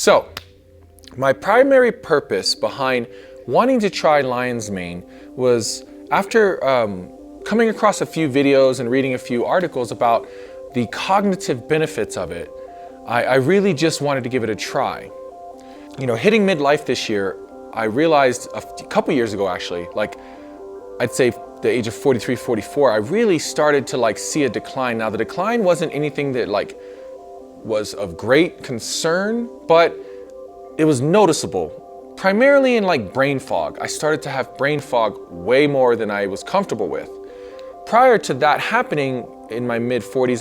So, my primary purpose behind wanting to try lion's mane was after coming across a few videos and reading a few articles about the cognitive benefits of it. I really just wanted to give it a try. You know, hitting midlife this year, I realized a couple years ago actually, like I'd say the age of 43, 44, I really started to like see a decline. Now the decline wasn't anything that like was of great concern, but it was noticeable, primarily in like brain fog. I started to have brain fog way more than I was comfortable with. Prior to that happening in my mid 40s,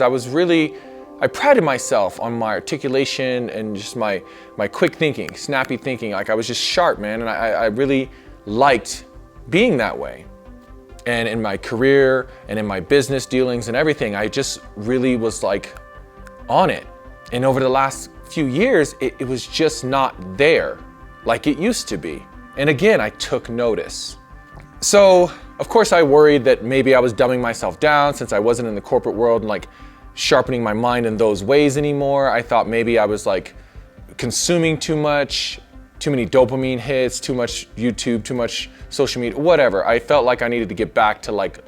I prided myself on my articulation and just my quick thinking, snappy thinking. Like I was just sharp, man. And I really liked being that way. And in my career and in my business dealings and everything, I just really was like on it. And over the last few years, it was just not there like it used to be. And again, I took notice. So, of course, I worried that maybe I was dumbing myself down since I wasn't in the corporate world and like sharpening my mind in those ways anymore. I thought maybe I was like consuming too much, too many dopamine hits, too much YouTube, too much social media, whatever. I felt like I needed to get back to like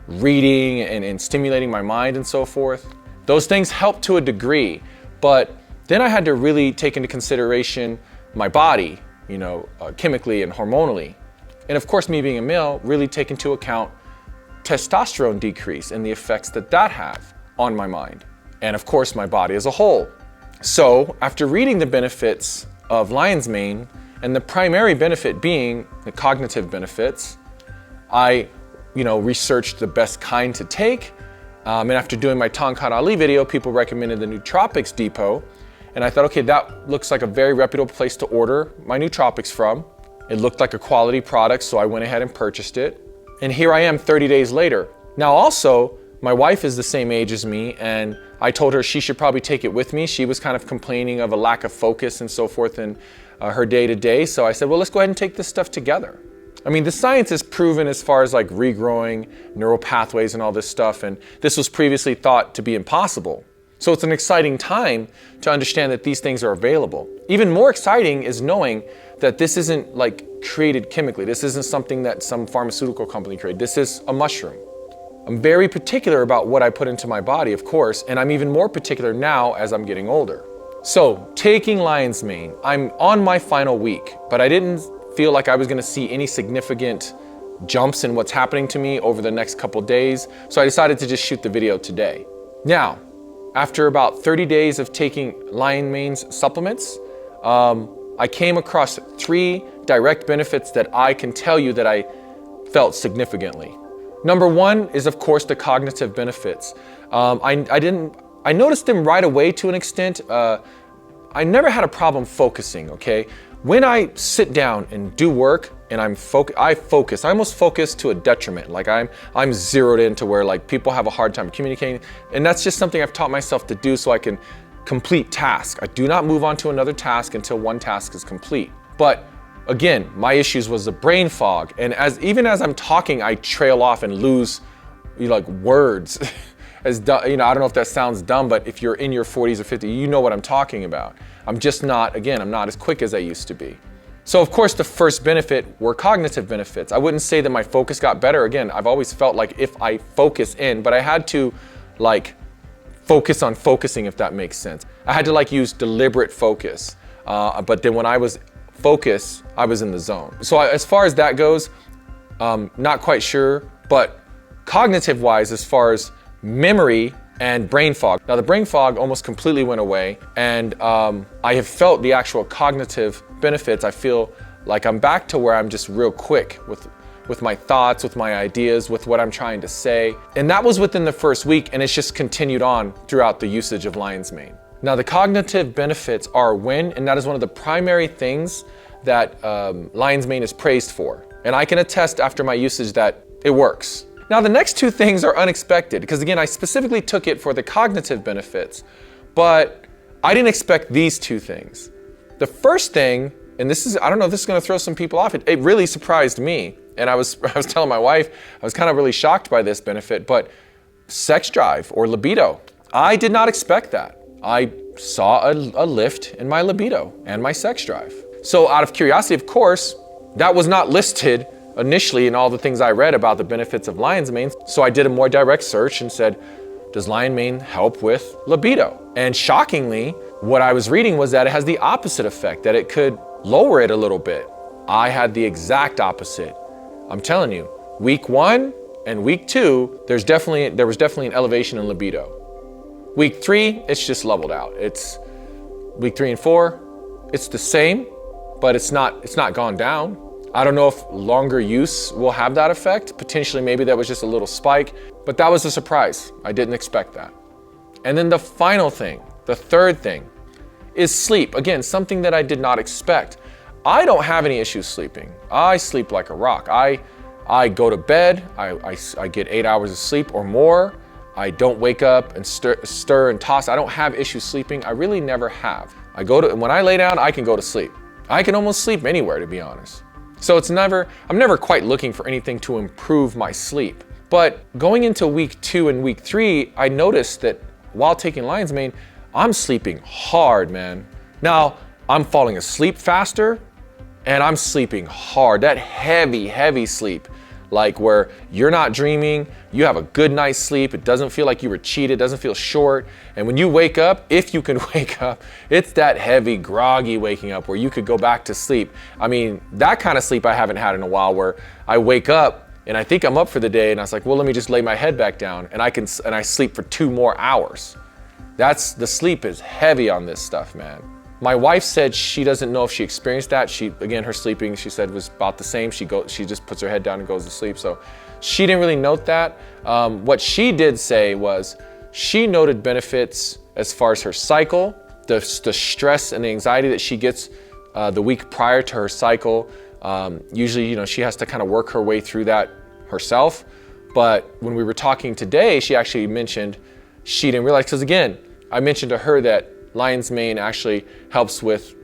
reading and stimulating my mind and so forth. Those things helped to a degree, but then I had to really take into consideration my body, you know, chemically and hormonally. And of course, me being a male, really take into account testosterone decrease and the effects that have on my mind. And of course, my body as a whole. So after reading the benefits of lion's mane, and the primary benefit being the cognitive benefits, I, researched the best kind to take. And after doing my Tongkat Ali video, people recommended the Nootropics Depot. And I thought, okay, that looks like a very reputable place to order my nootropics from. It looked like a quality product, so I went ahead and purchased it. And here I am 30 days later. Now also, my wife is the same age as me, and I told her she should probably take it with me. She was kind of complaining of a lack of focus and so forth in her day-to-day. So I said, well, let's go ahead and take this stuff together. I mean, the science is proven as far as like regrowing neural pathways and all this stuff, and this was previously thought to be impossible. So it's an exciting time to understand that these things are available. Even more exciting is knowing that this isn't like created chemically. This isn't something that some pharmaceutical company created. This is a mushroom. I'm very particular about what I put into my body, of course, and I'm even more particular now as I'm getting older. So, taking lion's mane, I'm on my final week, but I didn't feel like I was gonna see any significant jumps in what's happening to me over the next couple days, so I decided to just shoot the video today. Now, after about 30 days of taking lion's mane supplements, I came across 3 direct benefits that I can tell you that I felt significantly. Number 1 is, of course, the cognitive benefits. I noticed them right away to an extent. I never had a problem focusing, okay? When I sit down and do work and I focus. I almost focus to a detriment. Like I'm zeroed in to where like people have a hard time communicating. And that's just something I've taught myself to do so I can complete tasks. I do not move on to another task until one task is complete. But again, my issues was the brain fog. And even as I'm talking, I trail off and lose like words. I don't know if that sounds dumb, but if you're in your 40s or 50s, you know what I'm talking about. I'm not as quick as I used to be. So of course, the first benefit were cognitive benefits. I wouldn't say that my focus got better. Again, I've always felt like if I focus in, but I had to like focus on focusing, if that makes sense. I had to like use deliberate focus. But then when I was focused, I was in the zone. So as far as that goes, not quite sure, but cognitive wise, as far as memory and brain fog. Now the brain fog almost completely went away, and I have felt the actual cognitive benefits. I feel like I'm back to where I'm just real quick with my thoughts, with my ideas, with what I'm trying to say. And that was within the first week, and it's just continued on throughout the usage of lion's mane. Now the cognitive benefits are and that is one of the primary things that lion's mane is praised for. And I can attest after my usage that it works. Now the next 2 things are unexpected, because again, I specifically took it for the cognitive benefits, but I didn't expect these 2 things. The first thing, and I don't know if this is gonna throw some people off, it really surprised me. And I was telling my wife, I was kind of really shocked by this benefit, but sex drive or libido. I did not expect that. I saw a lift in my libido and my sex drive. So out of curiosity, of course, that was not listed initially in all the things I read about the benefits of lion's mane. So I did a more direct search and said, does lion mane help with libido? And shockingly, what I was reading was that it has the opposite effect, that it could lower it a little bit. I had the exact opposite. I'm telling you, week 1 and week 2, there was definitely an elevation in libido. Week 3, it's just leveled out. It's week 3 and 4, it's the same, but it's not gone down. I don't know if longer use will have that effect. Potentially, maybe that was just a little spike, but that was a surprise. I didn't expect that. And then the final thing, the third thing, is sleep. Again, something that I did not expect. I don't have any issues sleeping. I sleep like a rock. I go to bed, I get 8 hours of sleep or more. I don't wake up and stir and toss. I don't have issues sleeping. I really never have. When I lay down, I can go to sleep. I can almost sleep anywhere, to be honest. So I'm never quite looking for anything to improve my sleep. But going into week 2 and week 3, I noticed that while taking lion's mane, I'm sleeping hard, man. Now, I'm falling asleep faster and I'm sleeping hard. That heavy sleep, like where you're not dreaming, you have a good night's sleep, it doesn't feel like you were cheated, it doesn't feel short. And when you wake up, if you can wake up, it's that heavy, groggy waking up where you could go back to sleep. I mean, that kind of sleep I haven't had in a while, where I wake up and I think I'm up for the day and I was like, well, let me just lay my head back down and I sleep for 2 more hours. The sleep is heavy on this stuff, man. My wife said she doesn't know if she experienced that. Again, her sleeping, she said, was about the same. She just puts her head down and goes to sleep. So she didn't really note that. What she did say was she noted benefits as far as her cycle, the stress and the anxiety that she gets the week prior to her cycle. Usually, she has to kind of work her way through that herself. But when we were talking today, she actually mentioned she didn't realize, because again, I mentioned to her that lion's mane actually helps with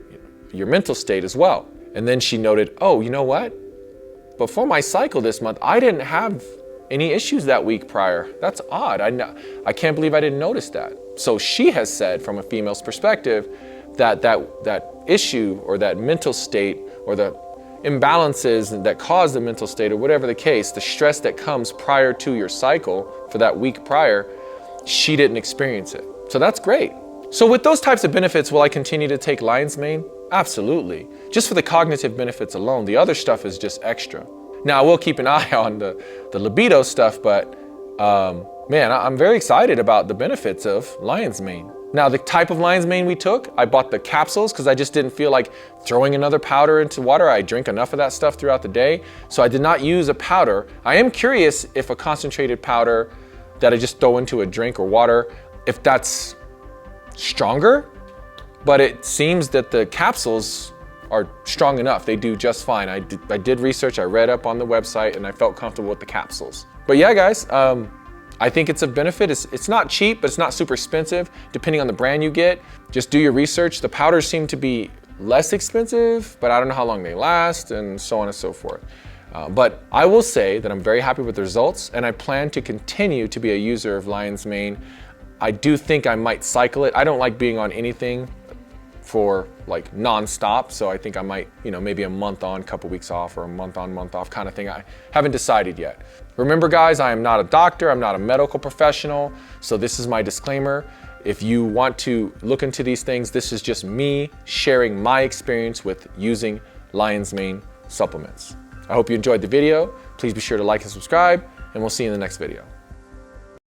your mental state as well. And then she noted, oh, you know what? Before my cycle this month, I didn't have any issues that week prior. That's odd. I can't believe I didn't notice that. So she has said, from a female's perspective, that issue or that mental state or the imbalances that cause the mental state or whatever the case, the stress that comes prior to your cycle for that week prior, she didn't experience it. So that's great. So with those types of benefits, will I continue to take lion's mane? Absolutely. Just for the cognitive benefits alone. The other stuff is just extra. Now, I will keep an eye on the libido stuff, but man, I'm very excited about the benefits of lion's mane. Now, the type of lion's mane we took, I bought the capsules because I just didn't feel like throwing another powder into water. I drink enough of that stuff throughout the day. So I did not use a powder. I am curious if a concentrated powder that I just throw into a drink or water, if that's stronger, but it seems that the capsules are strong enough. They do just fine. I did research, I read up on the website, and I felt comfortable with the capsules. But yeah, guys, I think it's a benefit. It's not cheap, but it's not super expensive, depending on the brand you get. Just do your research. The powders seem to be less expensive, but I don't know how long they last, and so on and so forth. But I will say that I'm very happy with the results, and I plan to continue to be a user of lion's mane. I do think I might cycle it. I don't like being on anything for like non-stop, so I think I might, maybe a month on, couple weeks off, or a month on, month off kind of thing. I haven't decided yet. Remember, guys, I am not a doctor, I'm not a medical professional, so this is my disclaimer. If you want to look into these things, this is just me sharing my experience with using lion's mane supplements. I hope you enjoyed the video. Please be sure to like and subscribe, and we'll see you in the next video.